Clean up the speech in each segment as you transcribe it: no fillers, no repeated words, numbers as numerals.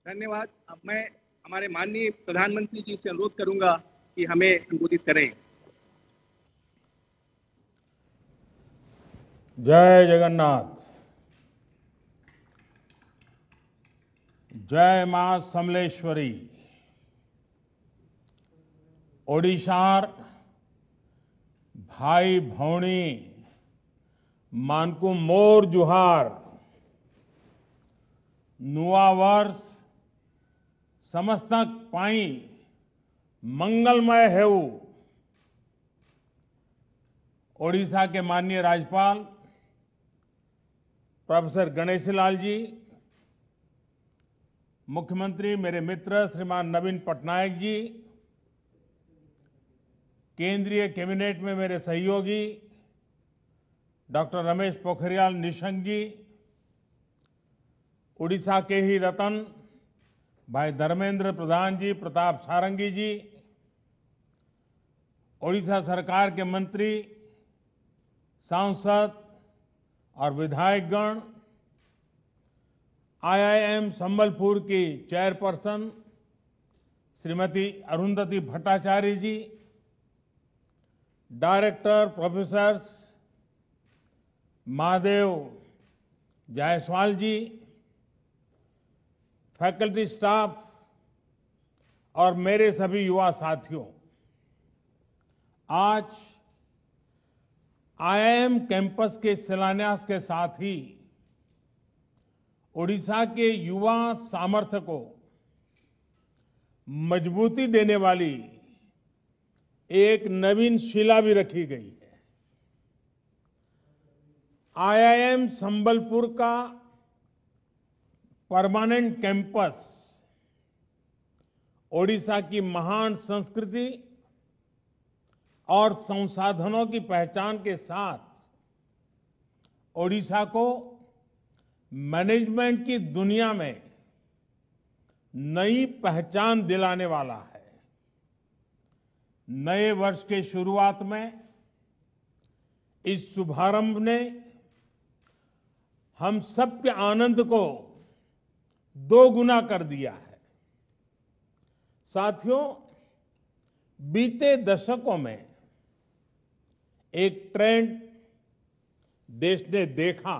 धन्यवाद। अब मैं हमारे माननीय प्रधानमंत्री जी से अनुरोध करूंगा कि हमें संबोधित करें। जय जगन्नाथ। जय मां समलेश्वरी। ओडिशार भाई भौणी मानकु मोर जुहार। नुआ वर्ष समस्तक पाई मंगलमय हेऊ। ओडिशा के माननीय राज्यपाल प्रोफेसर गणेशीलाल जी, मुख्यमंत्री मेरे मित्र श्रीमान नवीन पटनायक जी, केंद्रीय कैबिनेट में मेरे सहयोगी डॉक्टर रमेश पोखरियाल निशंक जी, उड़ीसा के ही रतन भाई धर्मेंद्र प्रधान जी, प्रताप सारंगी जी, ओडिशा सरकार के मंत्री, सांसद और विधायकगण, आईआईएम संबलपुर की चेयरपर्सन श्रीमती अरुंधति भट्टाचार्य जी, डायरेक्टर प्रोफेसर महादेव जायसवाल जी, फैकल्टी स्टाफ और मेरे सभी युवा साथियों, आज आईआईएम कैंपस के शिलान्यास के साथ ही ओडिशा के युवा सामर्थ्य को मजबूती देने वाली एक नवीन शिला भी रखी गई है। आईआईएम संबलपुर का परमानेंट कैंपस ओडिशा की महान संस्कृति और संसाधनों की पहचान के साथ ओडिशा को मैनेजमेंट की दुनिया में नई पहचान दिलाने वाला है। नए वर्ष के शुरुआत में इस शुभारंभ ने हम सबके आनंद को दोगुना कर दिया है। साथियों, बीते दशकों में एक ट्रेंड देश ने देखा।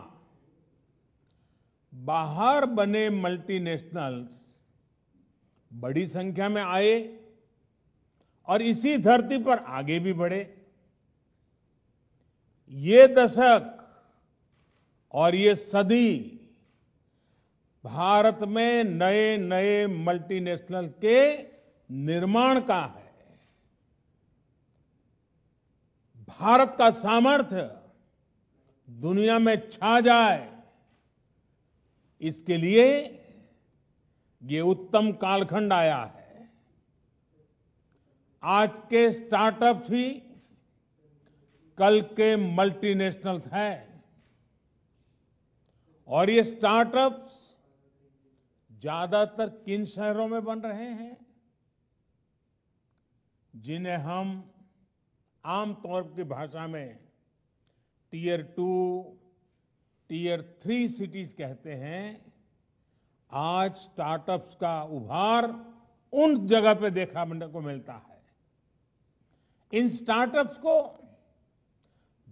बाहर बने मल्टीनेशनल्स बड़ी संख्या में आए और इसी धरती पर आगे भी बढ़े। ये दशक और ये सदी भारत में नए नए मल्टीनेशनल के निर्माण का है। भारत का सामर्थ्य दुनिया में छा जाए, इसके लिए ये उत्तम कालखंड आया है। आज के स्टार्टअप्स ही कल के मल्टीनेशनल्स हैं और ये स्टार्टअप्स ज्यादातर किन शहरों में बन रहे हैं, जिन्हें हम आमतौर की भाषा में टियर 2, टियर 3 सिटीज कहते हैं। आज स्टार्टअप्स का उभार उन जगह पे देखने को मिलता है। इन स्टार्टअप्स को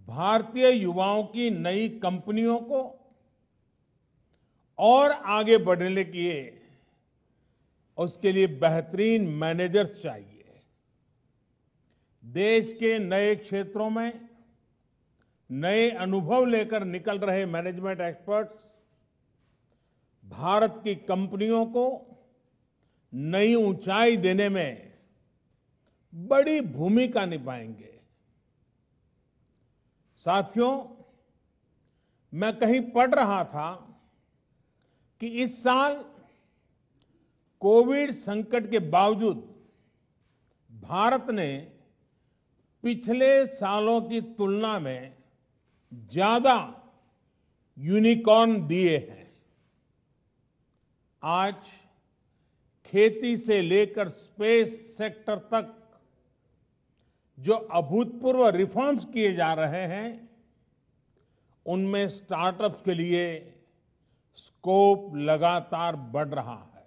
भारतीय युवाओं की नई कंपनियों को और आगे बढ़ने के लिए उसके लिए बेहतरीन मैनेजर्स चाहिए। देश के नए क्षेत्रों में नए अनुभव लेकर निकल रहे मैनेजमेंट एक्सपर्ट्स भारत की कंपनियों को नई ऊंचाई देने में बड़ी भूमिका निभाएंगे। साथियों, मैं कहीं पढ़ रहा था कि इस साल कोविड संकट के बावजूद भारत ने पिछले सालों की तुलना में ज्यादा यूनिकॉर्न दिए हैं। आज खेती से लेकर स्पेस सेक्टर तक जो अभूतपूर्व रिफॉर्म्स किए जा रहे हैं, उनमें स्टार्टअप्स के लिए स्कोप लगातार बढ़ रहा है।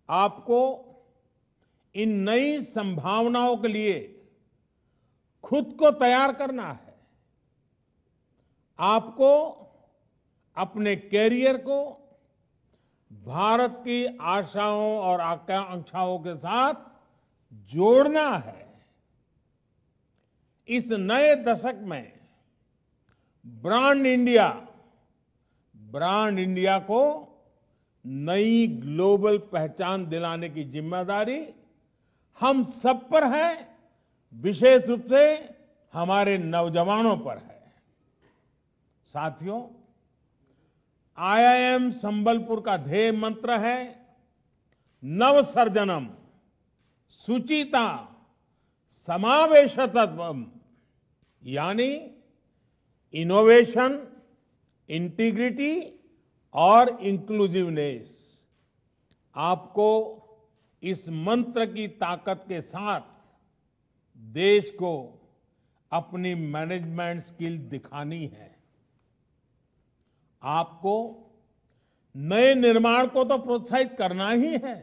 आपको इन नई संभावनाओं के लिए खुद को तैयार करना है। आपको अपने कैरियर को भारत की आशाओं और आकांक्षाओं के साथ जोड़ना है। इस नए दशक में ब्रांड इंडिया को नई ग्लोबल पहचान दिलाने की जिम्मेदारी हम सब पर है, विशेष रूप से हमारे नौजवानों पर है। साथियों, आईआईएम संबलपुर का ध्येय मंत्र है नवसर्जनम सुचिता समावेशतत्वम, यानी इनोवेशन, इंटीग्रिटी और इंक्लूसिवनेस। आपको इस मंत्र की ताकत के साथ देश को अपनी मैनेजमेंट स्किल दिखानी है। आपको नए निर्माण को तो प्रोत्साहित करना ही है,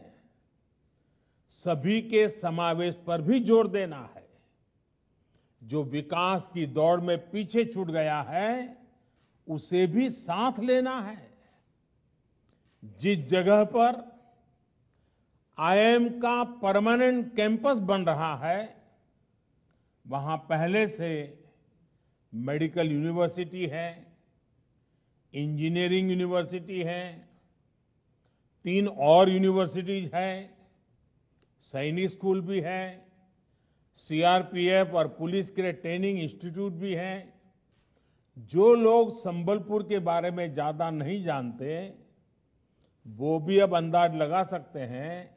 सभी के समावेश पर भी जोर देना है। जो विकास की दौड़ में पीछे छूट गया है, उसे भी साथ लेना है। जिस जगह पर आईआईएम का परमानेंट कैंपस बन रहा है, वहां पहले से मेडिकल यूनिवर्सिटी है, इंजीनियरिंग यूनिवर्सिटी है, 3 और यूनिवर्सिटीज है, सैनिक स्कूल भी है, सीआरपीएफ और पुलिस के लिए ट्रेनिंग इंस्टीट्यूट भी है। जो लोग संबलपुर के बारे में ज्यादा नहीं जानते, वो भी अब अंदाज लगा सकते हैं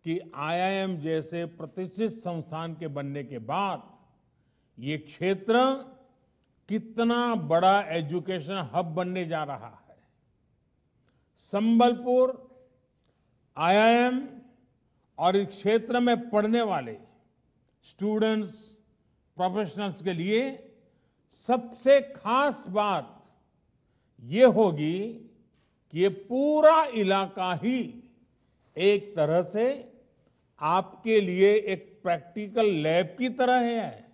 कि आईआईएम जैसे प्रतिष्ठित संस्थान के बनने के बाद ये क्षेत्र कितना बड़ा एजुकेशन हब बनने जा रहा है। संबलपुर आईआईएम और इस क्षेत्र में पढ़ने वाले स्टूडेंट्स, प्रोफेशनल्स के लिए सबसे खास बात ये होगी कि ये पूरा इलाका ही एक तरह से आपके लिए एक प्रैक्टिकल लैब की तरह है।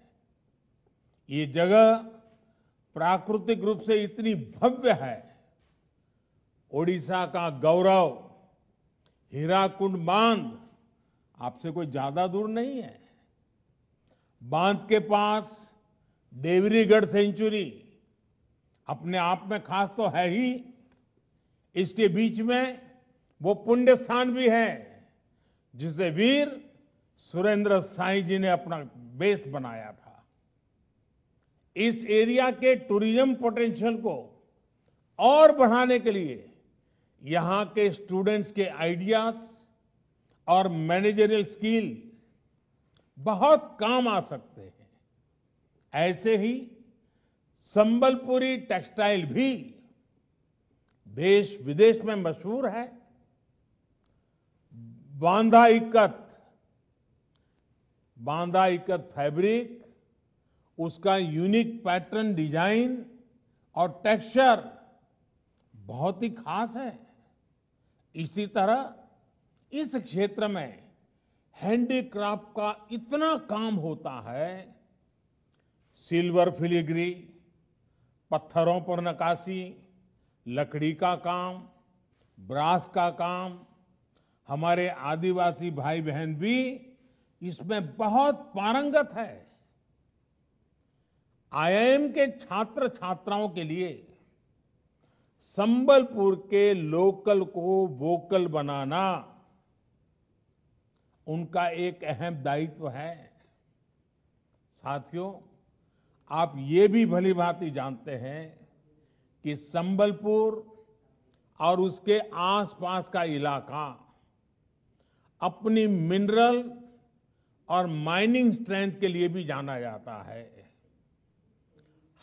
ये जगह प्राकृतिक रूप से इतनी भव्य है। ओडिशा का गौरव हीराकुंड बांध आपसे कोई ज्यादा दूर नहीं है। बांध के पास देवरीगढ़ सेंचुरी अपने आप में खास तो है ही, इसके बीच में वो पुण्य स्थान भी है जिसे वीर सुरेंद्र साईं जी ने अपना बेस बनाया था। इस एरिया के टूरिज्म पोटेंशियल को और बढ़ाने के लिए यहां के स्टूडेंट्स के आइडियाज और मैनेजरियल स्किल बहुत काम आ सकते हैं। ऐसे ही संबलपुरी टेक्सटाइल भी देश विदेश में मशहूर है। बांदा इक्कत फैब्रिक, उसका यूनिक पैटर्न डिजाइन और टेक्सचर बहुत ही खास है। इसी तरह इस क्षेत्र में हैंडीक्राफ्ट का इतना काम होता है। सिल्वर फिलिग्री, पत्थरों पर नक्काशी, लकड़ी का काम, ब्रास का काम, हमारे आदिवासी भाई बहन भी इसमें बहुत पारंगत है। आईआईएम के छात्र छात्राओं के लिए संबलपुर के लोकल को वोकल बनाना उनका एक अहम दायित्व है। साथियों, आप ये भी भलीभांति जानते हैं कि संबलपुर और उसके आसपास का इलाका अपनी मिनरल और माइनिंग स्ट्रेंथ के लिए भी जाना जाता है।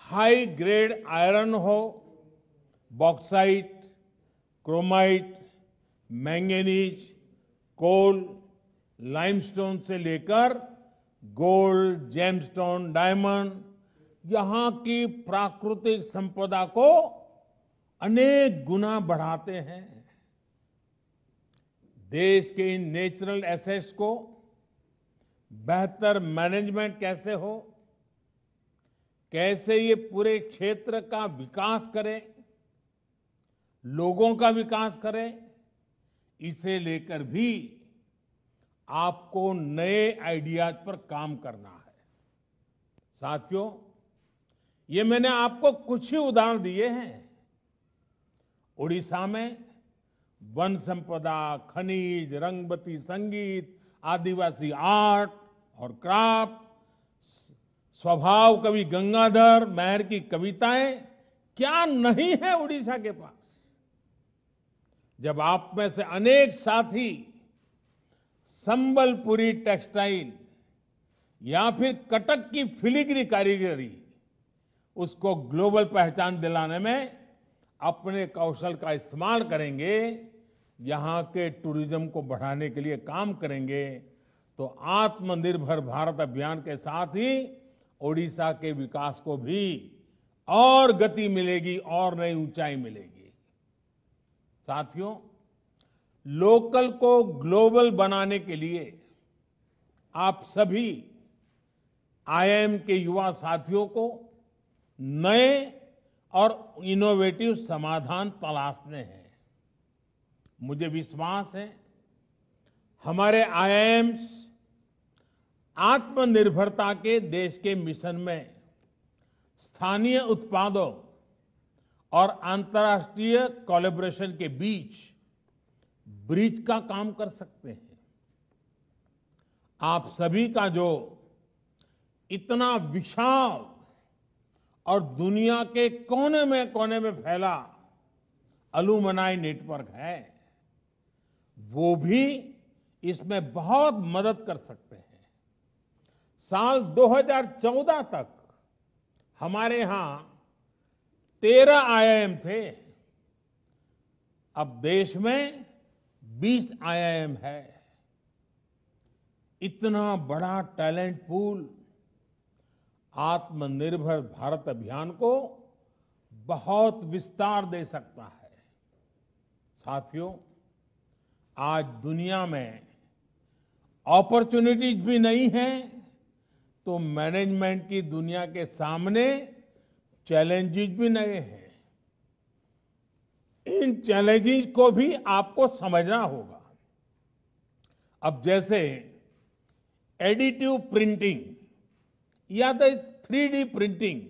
हाई ग्रेड आयरन हो, बॉक्साइट, क्रोमाइट, मैंगनीज, कोल, लाइमस्टोन से लेकर गोल्ड, जेमस्टोन, डायमंड, यहां की प्राकृतिक संपदा को अनेक गुना बढ़ाते हैं। देश के इन नेचुरल एसेट्स को बेहतर मैनेजमेंट कैसे हो, कैसे ये पूरे क्षेत्र का विकास करें, लोगों का विकास करें, इसे लेकर भी आपको नए आइडियाज पर काम करना है। साथियों, ये मैंने आपको कुछ ही उदाहरण दिए हैं। उड़ीसा में वन संपदा, खनिज, रंगबती संगीत, आदिवासी आर्ट और क्राफ्ट, स्वभाव कवि गंगाधर मेहर की कविताएं क्या नहीं है उड़ीसा के पास। जब आप में से अनेक साथी संबलपुरी टेक्सटाइल या फिर कटक की फिलीग्री कारीगरी, उसको ग्लोबल पहचान दिलाने में अपने कौशल का इस्तेमाल करेंगे, यहां के टूरिज्म को बढ़ाने के लिए काम करेंगे, तो आत्मनिर्भर भारत अभियान के साथ ही ओडिशा के विकास को भी और गति मिलेगी और नई ऊंचाई मिलेगी। साथियों, लोकल को ग्लोबल बनाने के लिए आप सभी आईआईएम के युवा साथियों को नए और इनोवेटिव समाधान तलाशने हैं। मुझे विश्वास है हमारे आईआईएम्स आत्मनिर्भरता के देश के मिशन में स्थानीय उत्पादों और अंतर्राष्ट्रीय कोलैबोरेशन के बीच ब्रिज का काम कर सकते हैं। आप सभी का जो इतना विशाल और दुनिया के कोने में फैला अलुमनाई नेटवर्क है, वो भी इसमें बहुत मदद कर सकते हैं। साल 2014 तक हमारे यहां 13 आईआईएम थे, अब देश में 20 आईआईएम है। इतना बड़ा टैलेंट पूल आत्मनिर्भर भारत अभियान को बहुत विस्तार दे सकता है। साथियों, आज दुनिया में अपॉर्चुनिटीज भी नहीं है, तो मैनेजमेंट की दुनिया के सामने चैलेंजेस भी नए हैं। इन चैलेंजेस को भी आपको समझना होगा। अब जैसे एडिटिव प्रिंटिंग या तो 3D प्रिंटिंग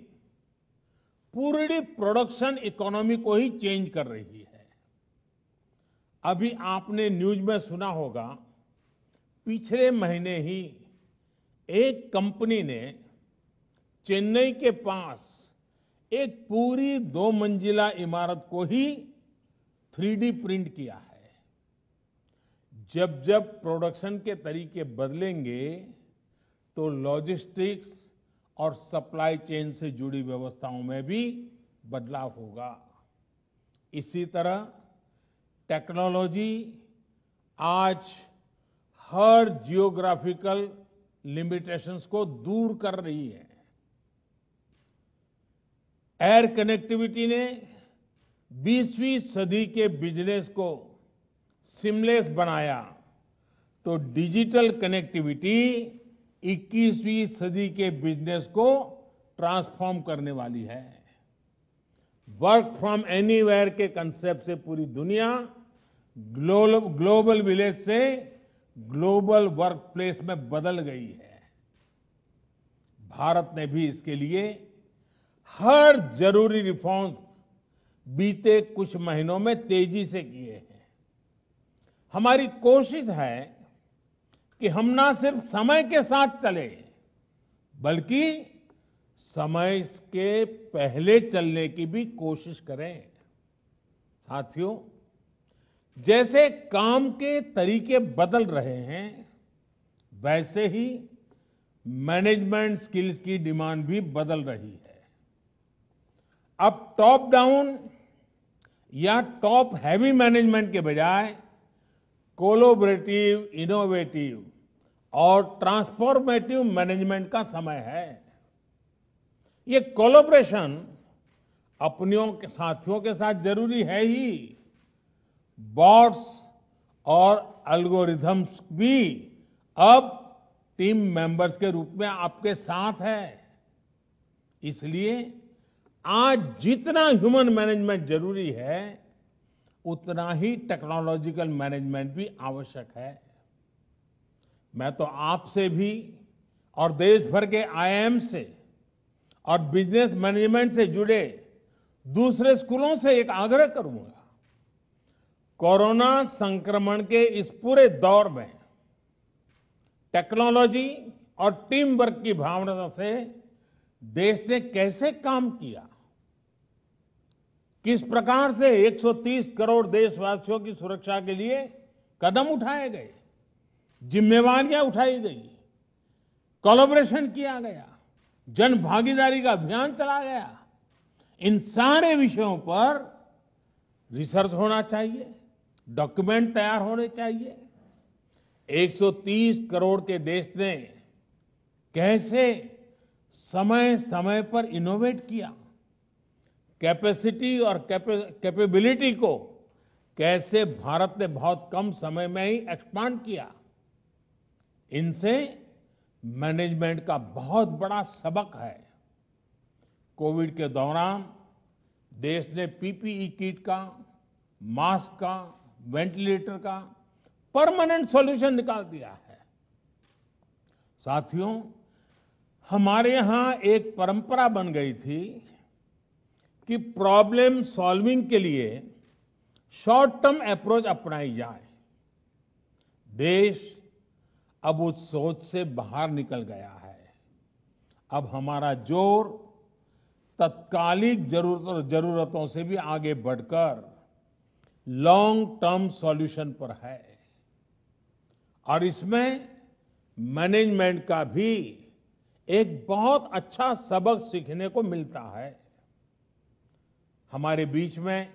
पूरी प्रोडक्शन इकोनॉमी को ही चेंज कर रही है। अभी आपने न्यूज में सुना होगा, पिछले महीने ही एक कंपनी ने चेन्नई के पास एक पूरी 2 मंजिला इमारत को ही 3D प्रिंट किया है। जब जब प्रोडक्शन के तरीके बदलेंगे तो लॉजिस्टिक्स और सप्लाई चेन से जुड़ी व्यवस्थाओं में भी बदलाव होगा। इसी तरह टेक्नोलॉजी आज हर जियोग्राफिकल लिमिटेशंस को दूर कर रही है। एयर कनेक्टिविटी ने 20वीं सदी के बिजनेस को सीमलेस बनाया, तो डिजिटल कनेक्टिविटी 21वीं सदी के बिजनेस को ट्रांसफॉर्म करने वाली है। वर्क फ्रॉम एनीवेयर के कंसेप्ट से पूरी दुनिया ग्लोबल विलेज से ग्लोबल वर्क प्लेस में बदल गई है। भारत ने भी इसके लिए हर जरूरी रिफॉर्म्स बीते कुछ महीनों में तेजी से किए हैं। हमारी कोशिश है कि हम ना सिर्फ समय के साथ चले, बल्कि समय के पहले चलने की भी कोशिश करें। साथियों, जैसे काम के तरीके बदल रहे हैं, वैसे ही मैनेजमेंट स्किल्स की डिमांड भी बदल रही है। अब टॉप डाउन या टॉप हैवी मैनेजमेंट के बजाय कोलैबोरेटिव, इनोवेटिव और ट्रांसफॉर्मेटिव मैनेजमेंट का समय है। ये कोलैबोरेशन अपनियों के साथियों के साथ जरूरी है ही, बॉर्ड्स और एल्गोरिथम्स भी अब टीम मेंबर्स के रूप में आपके साथ है। इसलिए आज जितना ह्यूमन मैनेजमेंट जरूरी है, उतना ही टेक्नोलॉजिकल मैनेजमेंट भी आवश्यक है। मैं तो आपसे भी और देश भर के आईआईएम से और बिजनेस मैनेजमेंट से जुड़े दूसरे स्कूलों से एक आग्रह करूंगा। कोरोना संक्रमण के इस पूरे दौर में टेक्नोलॉजी और टीम वर्क की भावना से देश ने कैसे काम किया, किस प्रकार से 130 करोड़ देशवासियों की सुरक्षा के लिए कदम उठाए गए, जिम्मेवारियां उठाई गई, कोलैबोरेशन किया गया, जन भागीदारी का अभियान चला गया। इन सारे विषयों पर रिसर्च होना चाहिए, डॉक्यूमेंट तैयार होने चाहिए। 130 करोड़ के देश ने कैसे समय समय पर इनोवेट किया, कैपेसिटी और कैपेबिलिटी को कैसे भारत ने बहुत कम समय में ही एक्सपांड किया, इनसे मैनेजमेंट का बहुत बड़ा सबक है। कोविड के दौरान देश ने पीपीई किट का, मास्क का, वेंटिलेटर का परमानेंट सॉल्यूशन निकाल दिया है। साथियों, हमारे यहां एक परंपरा बन गई थी कि प्रॉब्लम सॉल्विंग के लिए शॉर्ट टर्म अप्रोच अपनाई जाए। देश अब उस सोच से बाहर निकल गया है। अब हमारा जोर तत्कालिक जरूरतों से भी आगे बढ़कर लॉन्ग टर्म सॉल्यूशन पर है, और इसमें मैनेजमेंट का भी एक बहुत अच्छा सबक सीखने को मिलता है। हमारे बीच में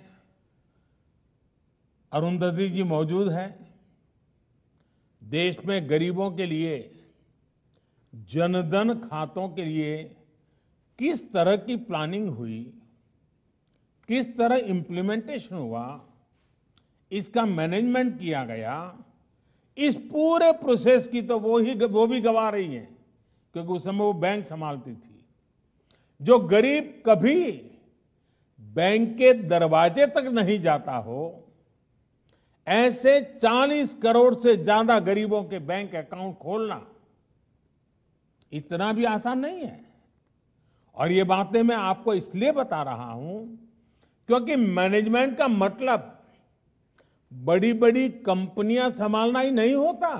अरुंधति जी मौजूद हैं। देश में गरीबों के लिए जनधन खातों के लिए किस तरह की प्लानिंग हुई, किस तरह इंप्लीमेंटेशन हुआ, इसका मैनेजमेंट किया गया, इस पूरे प्रोसेस की तो वो भी गवा रही हैं, क्योंकि उस समय वो बैंक संभालती थी। जो गरीब कभी बैंक के दरवाजे तक नहीं जाता हो, ऐसे 40 करोड़ से ज्यादा गरीबों के बैंक अकाउंट खोलना इतना भी आसान नहीं है। और ये बातें मैं आपको इसलिए बता रहा हूं क्योंकि मैनेजमेंट का मतलब बड़ी बड़ी कंपनियां संभालना ही नहीं होता।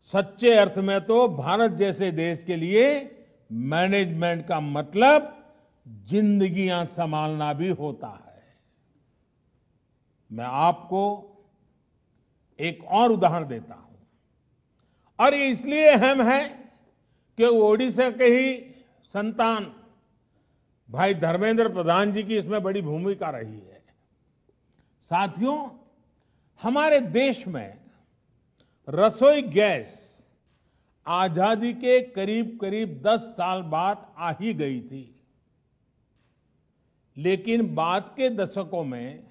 सच्चे अर्थ में तो भारत जैसे देश के लिए मैनेजमेंट का मतलब जिंदगियां संभालना भी होता है। मैं आपको एक और उदाहरण देता हूं, और ये इसलिए अहम है कि ओडिशा के ही संतान भाई धर्मेंद्र प्रधान जी की इसमें बड़ी भूमिका रही है। साथियों, हमारे देश में रसोई गैस आजादी के करीब करीब 10 साल बाद आ ही गई थी, लेकिन बाद के दशकों में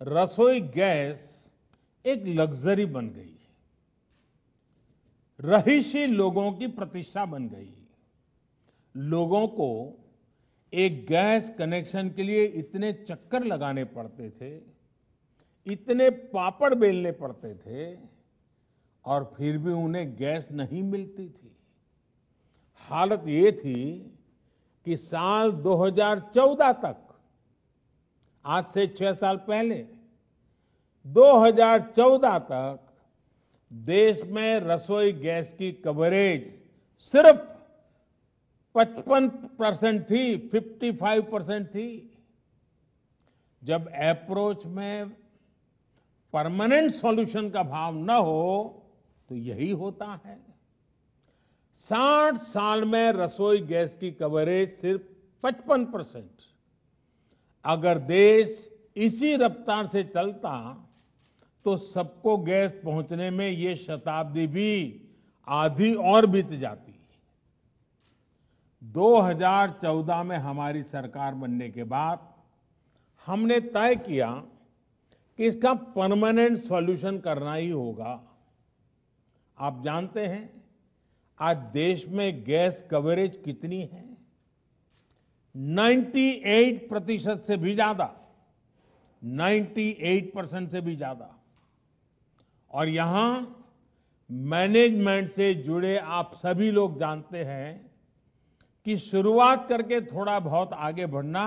रसोई गैस एक लग्जरी बन गई, रहीशी लोगों की प्रतिष्ठा बन गई। लोगों को एक गैस कनेक्शन के लिए इतने चक्कर लगाने पड़ते थे, इतने पापड़ बेलने पड़ते थे, और फिर भी उन्हें गैस नहीं मिलती थी। हालत ये थी कि साल 2014 तक, आज से 6 साल पहले 2014 तक देश में रसोई गैस की कवरेज सिर्फ 55% थी, 55% थी। जब अप्रोच में परमानेंट सॉल्यूशन का भाव न हो तो यही होता है। 60 साल में रसोई गैस की कवरेज सिर्फ 55%। अगर देश इसी रफ्तार से चलता तो सबको गैस पहुंचने में ये शताब्दी भी आधी और बीत जाती। 2014 में हमारी सरकार बनने के बाद हमने तय किया कि इसका परमानेंट सॉल्यूशन करना ही होगा। आप जानते हैं आज देश में गैस कवरेज कितनी है? 98% से भी ज्यादा, 98% से भी ज्यादा। और यहां मैनेजमेंट से जुड़े आप सभी लोग जानते हैं कि शुरुआत करके थोड़ा बहुत आगे बढ़ना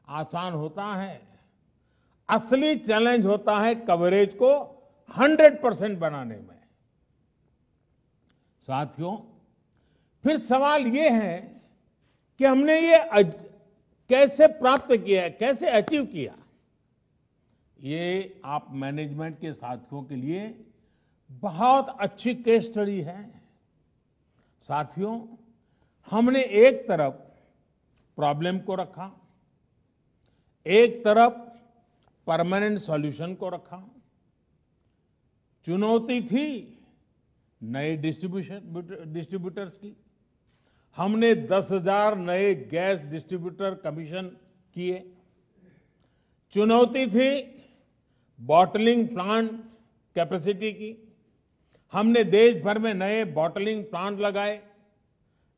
आसान होता है, असली चैलेंज होता है कवरेज को 100% बनाने में। साथियों, फिर सवाल ये है कि हमने ये कैसे प्राप्त किया, कैसे अचीव किया? ये आप मैनेजमेंट के साथियों के लिए बहुत अच्छी केस स्टडी है। साथियों, हमने एक तरफ प्रॉब्लम को रखा, एक तरफ परमानेंट सॉल्यूशन को रखा। चुनौती थी नए डिस्ट्रीब्यूटर्स की। हमने 10,000 नए गैस डिस्ट्रीब्यूटर कमीशन किए। चुनौती थी बॉटलिंग प्लांट कैपेसिटी की। हमने देश भर में नए बॉटलिंग प्लांट लगाए,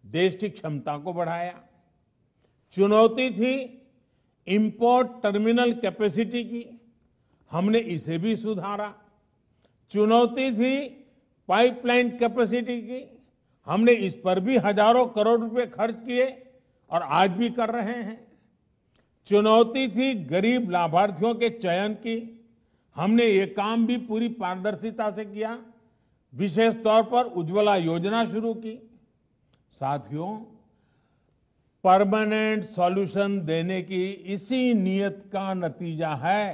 देश की क्षमता को बढ़ाया। चुनौती थी इंपोर्ट टर्मिनल कैपेसिटी की। हमने इसे भी सुधारा। चुनौती थी पाइपलाइन कैपेसिटी की। हमने इस पर भी हजारों करोड़ रुपए खर्च किए और आज भी कर रहे हैं। चुनौती थी गरीब लाभार्थियों के चयन की। हमने ये काम भी पूरी पारदर्शिता से किया, विशेष तौर पर उज्ज्वला योजना शुरू की। साथियों, परमानेंट सॉल्यूशन देने की इसी नीयत का नतीजा है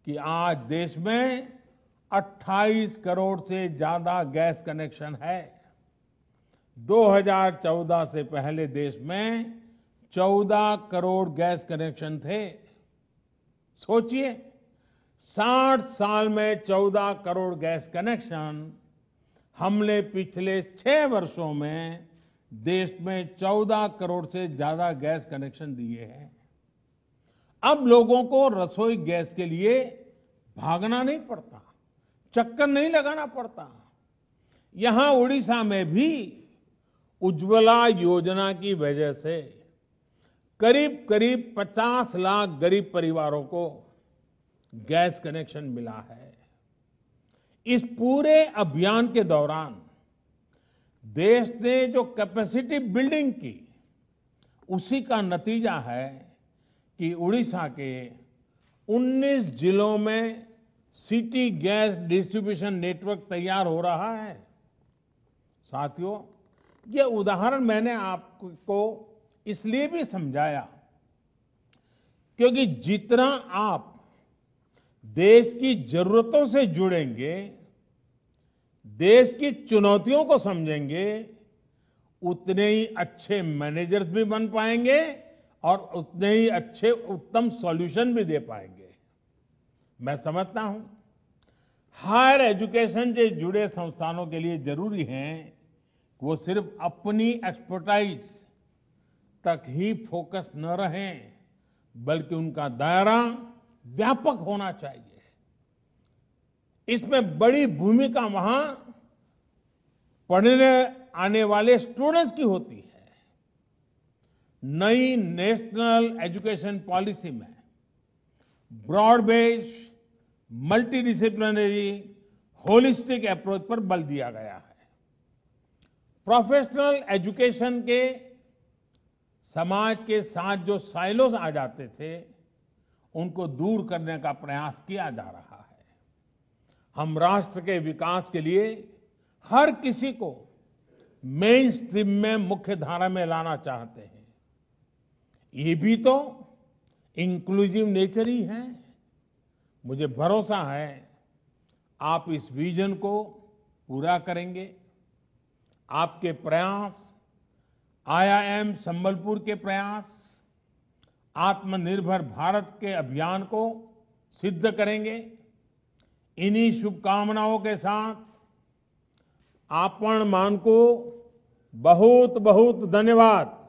कि आज देश में 28 करोड़ से ज्यादा गैस कनेक्शन है। 2014 से पहले देश में 14 करोड़ गैस कनेक्शन थे। सोचिए, 60 साल में 14 करोड़ गैस कनेक्शन। हमने पिछले 6 वर्षों में देश में 14 करोड़ से ज्यादा गैस कनेक्शन दिए हैं। अब लोगों को रसोई गैस के लिए भागना नहीं पड़ता, चक्कर नहीं लगाना पड़ता। यहां उड़ीसा में भी उज्ज्वला योजना की वजह से करीब करीब 50 लाख गरीब परिवारों को गैस कनेक्शन मिला है। इस पूरे अभियान के दौरान देश ने जो कैपेसिटी बिल्डिंग की, उसी का नतीजा है कि उड़ीसा के 19 जिलों में सिटी गैस डिस्ट्रीब्यूशन नेटवर्क तैयार हो रहा है। साथियों, ये उदाहरण मैंने आपको इसलिए भी समझाया क्योंकि जितना आप देश की जरूरतों से जुड़ेंगे, देश की चुनौतियों को समझेंगे, उतने ही अच्छे मैनेजर्स भी बन पाएंगे और उतने ही अच्छे उत्तम सॉल्यूशन भी दे पाएंगे। मैं समझता हूं हायर एजुकेशन से जुड़े संस्थानों के लिए जरूरी है कि वो सिर्फ अपनी एक्सपर्टाइज तक ही फोकस न रहें, बल्कि उनका दायरा व्यापक होना चाहिए। इसमें बड़ी भूमिका वहां पढ़ने आने वाले स्टूडेंट्स की होती है। नई नेशनल एजुकेशन पॉलिसी में broad based, multidisciplinary, holistic approach पर बल दिया गया है। प्रोफेशनल एजुकेशन के समाज के साथ जो साइलोस आ जाते थे, उनको दूर करने का प्रयास किया जा रहा है। हम राष्ट्र के विकास के लिए हर किसी को मेन स्ट्रीम में, मुख्य धारा में लाना चाहते हैं। ये भी तो इंक्लूसिव नेचर ही है। मुझे भरोसा है आप इस विजन को पूरा करेंगे। आपके प्रयास, IIM संबलपुर के प्रयास आत्मनिर्भर भारत के अभियान को सिद्ध करेंगे। इन्हीं शुभकामनाओं के साथ आपण मान को बहुत बहुत धन्यवाद।